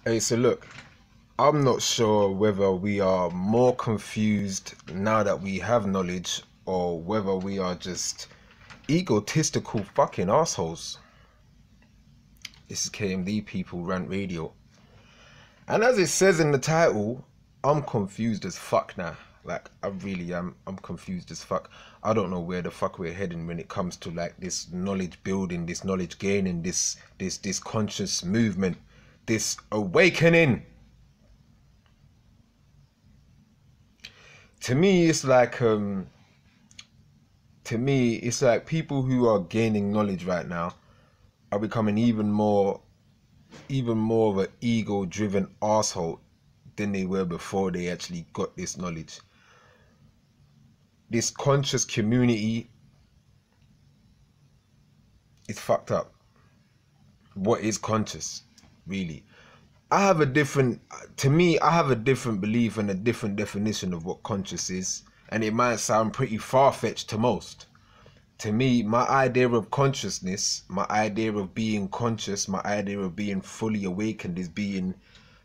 Hey, so look, I'm not sure whether we are more confused now that we have knowledge or whether we are just egotistical fucking assholes. This is KMD People Rant Radio. And as it says in the title, I'm confused as fuck now. Like, I really am. I'm confused as fuck. I don't know where the fuck we're heading when it comes to like this knowledge building, this knowledge gaining, this conscious movement, this awakening. To me, it's like people who are gaining knowledge right now are becoming even more of an ego-driven asshole than they were before they actually got this knowledge. This conscious community is fucked up. What is conscious, really? I have a different belief and a different definition of what conscious is, and it might sound pretty far-fetched to most. To me, my idea of consciousness, my idea of being conscious, my idea of being fully awakened is being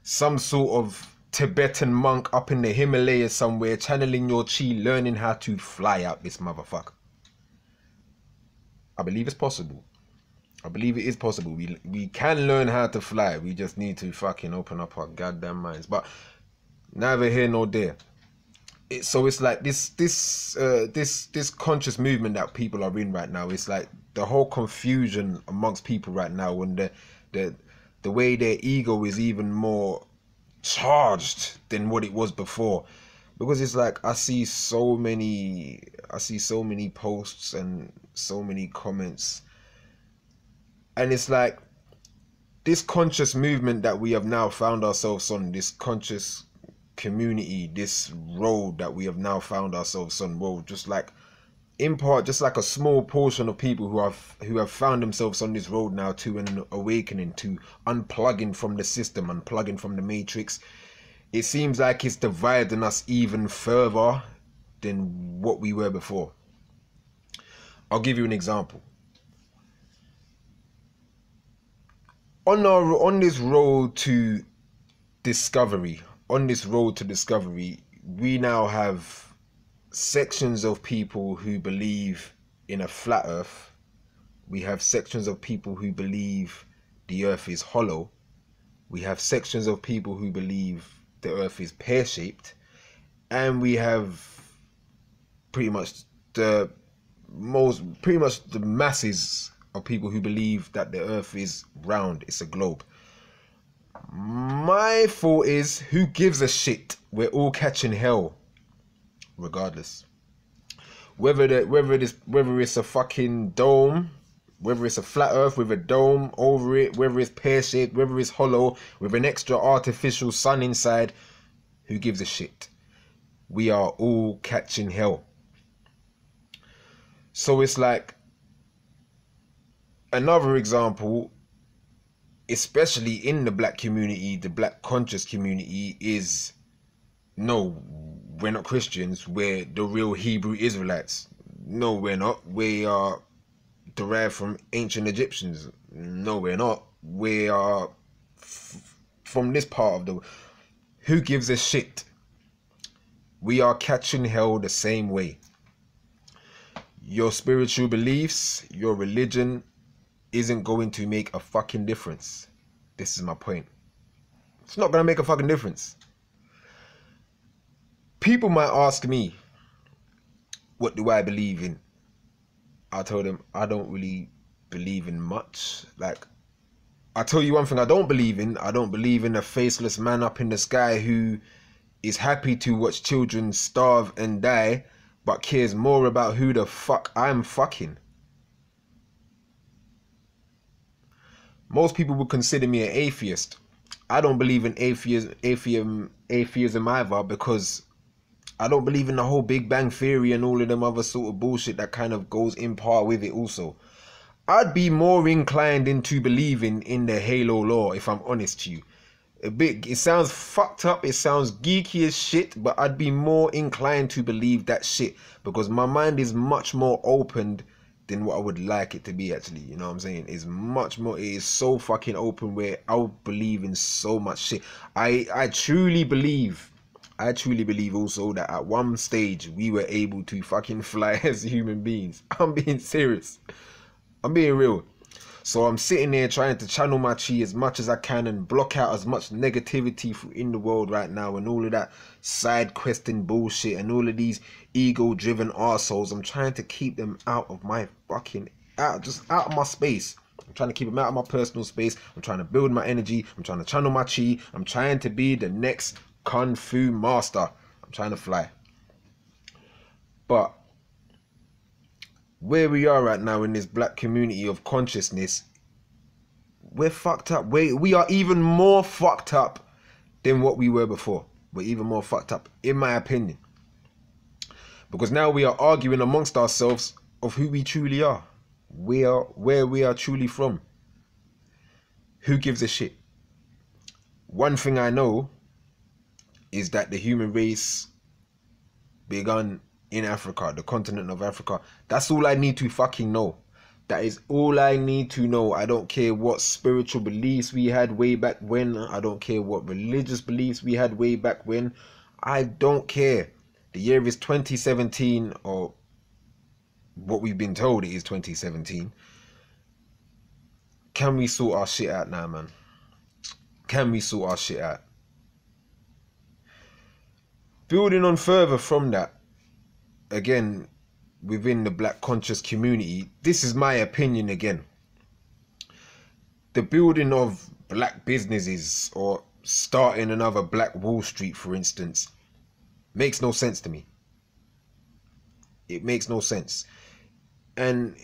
some sort of Tibetan monk up in the Himalayas somewhere, channeling your chi, learning how to fly out this motherfucker. I believe it's possible. I believe it is possible. We can learn how to fly. We just need to fucking open up our goddamn minds. But neither here nor there. So it's like this conscious movement that people are in right now. It's like the whole confusion amongst people right now, when the way their ego is even more charged than what it was before. Because it's like I see so many posts and so many comments. And it's like this conscious movement that we have now found ourselves on, this conscious community, this road that we have now found ourselves on, well, just like in part, just like a small portion of people who have found themselves on this road now to an awakening, to unplugging from the system, unplugging from the matrix. It seems like it's dividing us even further than what we were before. I'll give you an example. On this road to discovery, we now have sections of people who believe in a flat earth. We have sections of people who believe the earth is hollow. We have sections of people who believe the earth is pear-shaped. And we have pretty much the masses of people who believe that the earth is round, it's a globe. My thought is, who gives a shit? We're all catching hell regardless. Whether it's a fucking dome, whether it's a flat earth with a dome over it, whether it's pear-shaped, whether it's hollow with an extra artificial sun inside, who gives a shit? We are all catching hell. So it's like, another example, especially in the black community, the black conscious community, is, no, we're not Christians, we're the real Hebrew Israelites. No, we're not. We are derived from ancient Egyptians. No, we're not. We are from this part of the world. Who gives a shit? We are catching hell the same way. Your spiritual beliefs, your religion, isn't going to make a fucking difference. This is my point. It's not going to make a fucking difference. People might ask me, what do I believe in? I told them I don't really believe in much. Like, I tell you one thing I don't believe in. I don't believe in a faceless man up in the sky who is happy to watch children starve and die, but cares more about who the fuck I'm fucking. Most people would consider me an atheist. I don't believe in atheism either, because I don't believe in the whole Big Bang Theory and all of them other sort of bullshit that kind of goes in par with it also. I'd be more inclined into believing in the Halo law, if I'm honest to you. It sounds fucked up, it sounds geeky as shit, but I'd be more inclined to believe that shit, because my mind is much more opened than what I would like it to be, actually. You know what I'm saying? It's much more, it is so fucking open where I'll believe in so much shit. I truly believe also that at one stage we were able to fucking fly as human beings. I'm being serious. I'm being real. So I'm sitting there trying to channel my chi as much as I can and block out as much negativity in the world right now, and all of that side questing bullshit and all of these ego driven arseholes. I'm trying to keep them out of my fucking, just out of my space. I'm trying to keep them out of my personal space. I'm trying to build my energy. I'm trying to channel my chi. I'm trying to be the next Kung Fu master. I'm trying to fly. But where we are right now in this black community of consciousness, we're fucked up. We are even more fucked up than what we were before. We're even more fucked up, in my opinion. Because now we are arguing amongst ourselves of who we truly are. Where we are truly from. Who gives a shit? One thing I know is that the human race began in Africa, the continent of Africa. That's all I need to fucking know. That is all I need to know. I don't care what spiritual beliefs we had way back when. I don't care what religious beliefs we had way back when. I don't care. The year is 2017, or what we've been told it is 2017. Can we sort our shit out now, man? Can we sort our shit out? Building on further from that, again, within the black conscious community, this is my opinion again. The building of black businesses or starting another Black Wall Street, for instance, makes no sense to me. It makes no sense. And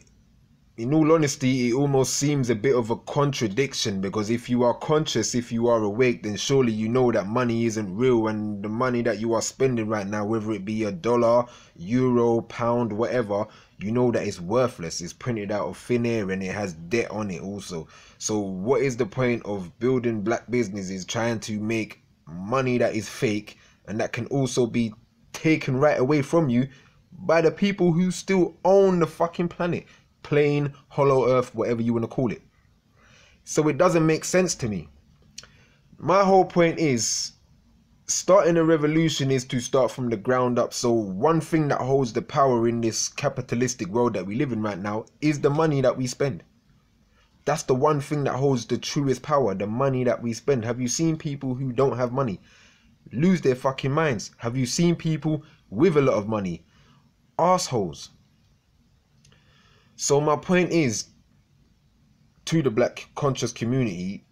in all honesty, it almost seems a bit of a contradiction, because if you are conscious, if you are awake, then surely you know that money isn't real, and the money that you are spending right now, whether it be a dollar, euro, pound, whatever, you know that it's worthless. It's printed out of thin air and it has debt on it also. So what is the point of building black businesses, trying to make money that is fake and that can also be taken right away from you by the people who still own the fucking planet? Plain, hollow earth, whatever you want to call it. So it doesn't make sense to me. My whole point is, starting a revolution is to start from the ground up. So one thing that holds the power in this capitalistic world that we live in right now is the money that we spend. That's the one thing that holds the truest power, the money that we spend. Have you seen people who don't have money lose their fucking minds? Have you seen people with a lot of money? Assholes. So my point is, to the black conscious community,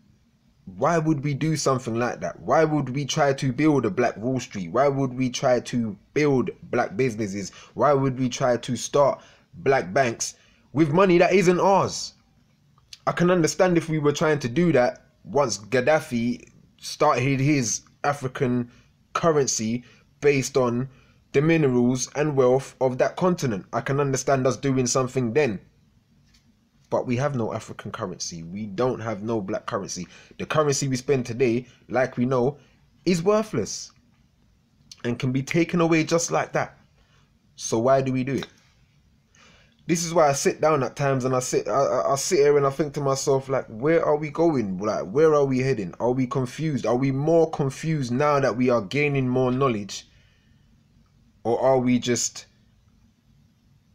why would we do something like that? Why would we try to build a Black Wall Street? Why would we try to build black businesses? Why would we try to start black banks with money that isn't ours? I can understand if we were trying to do that once Gaddafi started his African currency based on the minerals and wealth of that continent. I can understand us doing something then. But we have no African currency. We don't have no black currency. The currency we spend today, like we know, is worthless and can be taken away just like that. So why do we do it? This is why I sit down at times and I sit here and I think to myself, like, where are we going? Like, where are we heading? Are we confused? Are we more confused now that we are gaining more knowledge? Or are we just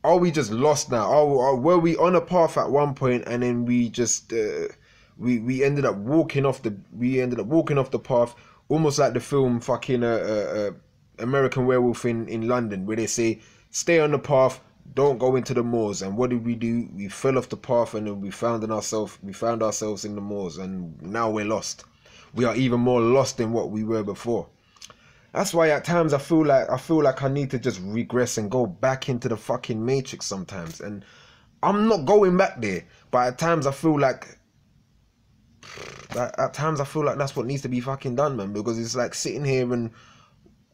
lost now? Or were we on a path at one point and then we just we ended up walking off the path, almost like the film fucking American Werewolf in London, where they say stay on the path, don't go into the moors. And what did we do? We fell off the path and then we found ourselves in the moors, and now we're lost. We are even more lost than what we were before. That's why at times I feel like I need to just regress and go back into the fucking matrix sometimes. And I'm not going back there, but at times I feel like that's what needs to be fucking done, man. Because it's like sitting here and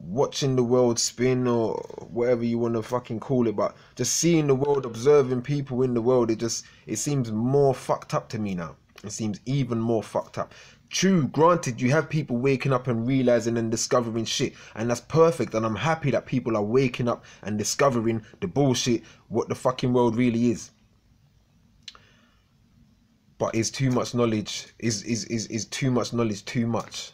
watching the world spin, or whatever you want to fucking call it, but just seeing the world, observing people in the world, it seems more fucked up to me now. It seems even more fucked up. True, granted, you have people waking up and realizing and discovering shit, and that's perfect, and I'm happy that people are waking up and discovering the bullshit, what the fucking world really is. But is too much knowledge, is too much knowledge too much?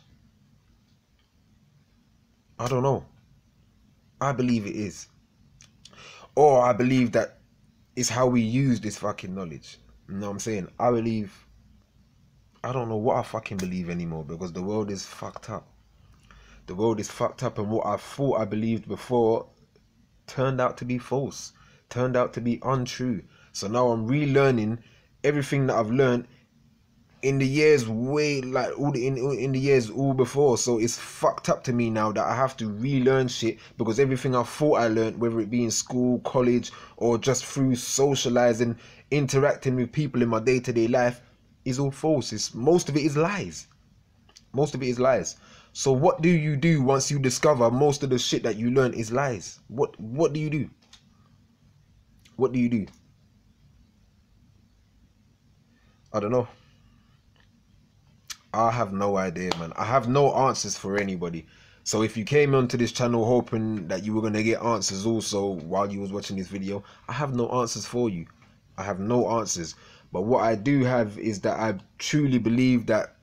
I don't know. I believe it is. Or I believe that it's how we use this fucking knowledge. You know what I'm saying? I don't know what I fucking believe anymore, because the world is fucked up. The world is fucked up, and what I thought I believed before turned out to be false, turned out to be untrue. So now I'm relearning everything that I've learned in the years way, like in the years all before. So it's fucked up to me now that I have to relearn shit, because everything I thought I learned, whether it be in school, college, or just through socializing, interacting with people in my day-to-day life, is all false. Most of it is lies. Most of it is lies. So what do you do once you discover most of the shit that you learn is lies? What do you do? What do you do? I don't know. I have no idea, man. I have no answers for anybody. So if you came onto this channel hoping that you were going to get answers also while you was watching this video, I have no answers for you. I have no answers. But what I do have is that I truly believe that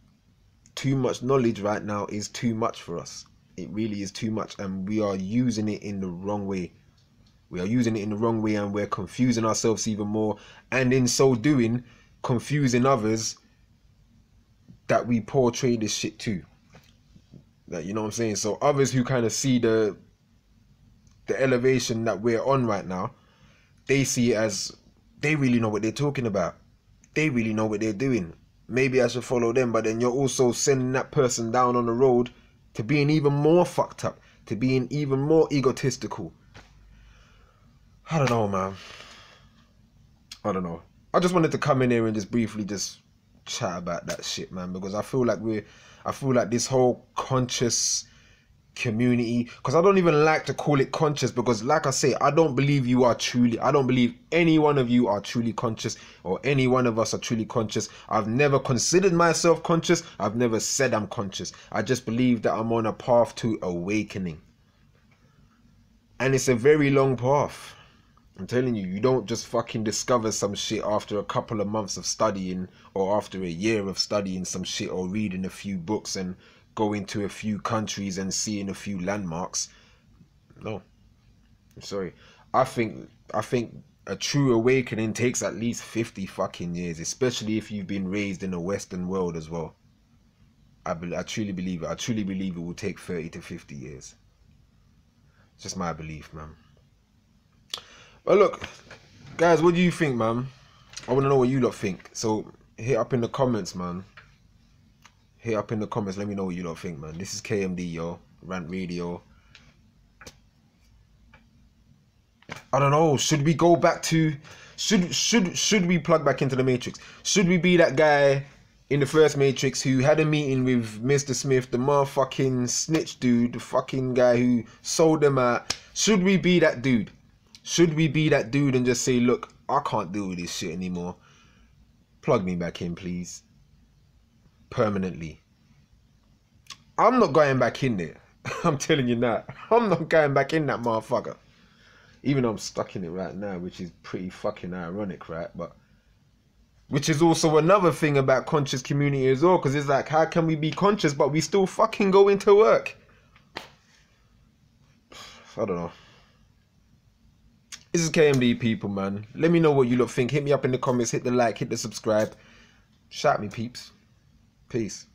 too much knowledge right now is too much for us. It really is too much, and we are using it in the wrong way. We are using it in the wrong way, and we're confusing ourselves even more, and in so doing, confusing others that we portray this shit to. Like, you know what I'm saying? So others who kind of see the elevation that we're on right now, they see it as, they really know what they're talking about. They really know what they're doing. Maybe I should follow them. But then you're also sending that person down on the road to being even more fucked up, to being even more egotistical. I don't know, man. I don't know. I just wanted to come in here and just briefly just chat about that shit, man, because I feel like this whole conscious community, because I don't even like to call it conscious, because like I say, I don't believe any one of you are truly conscious, or any one of us are truly conscious. I've never considered myself conscious. I've never said I'm conscious. I just believe that I'm on a path to awakening, and it's a very long path. I'm telling you, you don't just fucking discover some shit after a couple of months of studying, or after a year of studying some shit, or reading a few books and going to a few countries and seeing a few landmarks. No, I'm sorry. I think a true awakening takes at least 50 fucking years, especially if you've been raised in the Western world as well. I truly believe it. I truly believe it will take 30 to 50 years. It's just my belief, man. But look, guys, what do you think, man? I want to know what you lot think. So hit up in the comments, man. Hit up in the comments. Let me know what you lot think, man. This is KMD, yo. Rant Radio. I don't know. Should we go back to... Should we plug back into the Matrix? Should we be that guy in the first Matrix who had a meeting with Mr. Smith, the motherfucking snitch dude, the fucking guy who sold them out? Should we be that dude? Should we be that dude and just say, look, I can't deal with this shit anymore. Plug me back in, please. Permanently. I'm not going back in there. I'm telling you that. I'm not going back in that motherfucker. Even though I'm stuck in it right now, which is pretty fucking ironic, right? But which is also another thing about conscious community as well, because it's like, how can we be conscious but we still fucking go into work? I don't know. This is KMD, people, man. Let me know what you lot think. Hit me up in the comments. Hit the like. Hit the subscribe. Shout me, peeps. Peace.